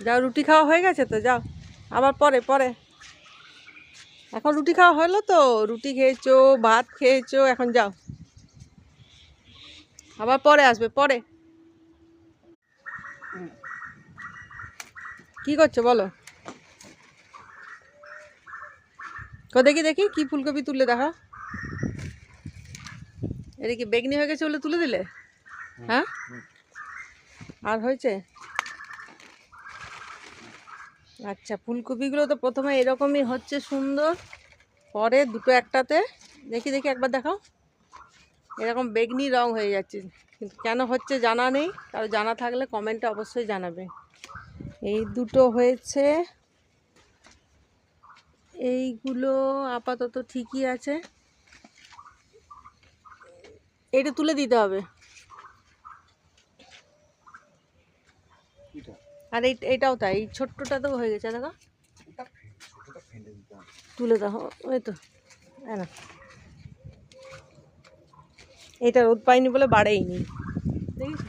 যাও, রুটি খাওয়া হয়ে গেছে তো, যাও আবার পরে পরে। এখন রুটি খাওয়া হলো তো, রুটি খেয়েছো, ভাত খেয়েছো, এখন যাও, আবার পরে আসবে পরে। কি করছো বলো? দেখি দেখি কি ফুলকপি তুললে দেখা। এটা কি বেগনি হয়ে গেছে বলে তুলে দিলে? হ্যাঁ, আর হয়েছে? আচ্ছা, ফুলকপিগুলো তো প্রথমে এরকমই হচ্ছে সুন্দর, পরে দুটো একটাতে দেখি দেখি একবার দেখাও, এরকম বেগনি রং হয়ে যাচ্ছে। কিন্তু কেন হচ্ছে জানা নেই, কারো জানা থাকলে কমেন্টে অবশ্যই জানাবে। এই দুটো হয়েছে, এইগুলো আপাতত ঠিকই আছে। এইটা তুলে দিতে হবে। আর এইটাও তাই, এই ছোট্টটা তো হয়ে গেছে, দেখো তুলে দাও। ওই তো, না এটা রোদ পাইনি বলে বাড়েইনি, দেখিস।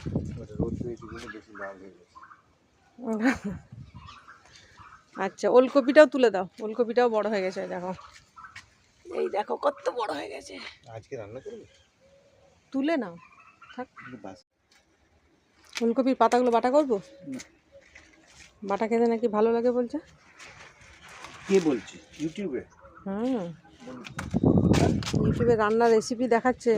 আচ্ছা, ওলকপিটাও তুলে দাও, ওলকপিটাও বড় হয়ে গেছে দেখো, এই দেখো কত বড় হয়ে গেছে। আজকে রান্না করবে? তুলে নাও, থাক। ফুলকপির পাতাগুলো বাটা করবো, বাটা খেতে নাকি ভালো লাগে বলছে। কে বলছে? ইউটিউবে? হুম, ইউটিউবে রান্নার রেসিপি দেখাচ্ছে।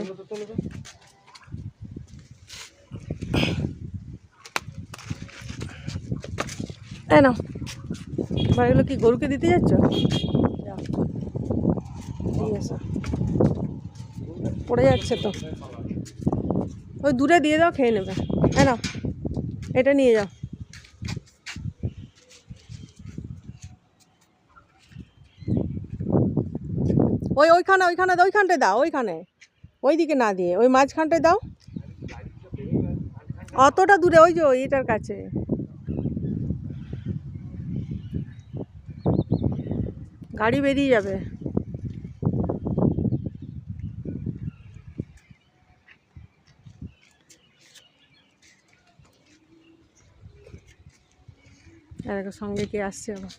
এই নাও, এগুলো কি গরুকে দিতে যাচ্ছ? যাও, দিয়ে এসো। পড়ে যাচ্ছে তো, ওই দূরে দিয়ে দাও, খেয়ে নেবে। এই নাও, এটা নিয়ে যাও। ওইখানে ওইখানে ওইখানটায় দাও, ওইখানে, ওই দিকে না দিয়ে ওই মাঝখানটায় দাও। অতটা দূরে, ওই যে এটার কাছে। গাড়ি বেরিয়ে যাবে। আর সঙ্গে কে আসছে আবার।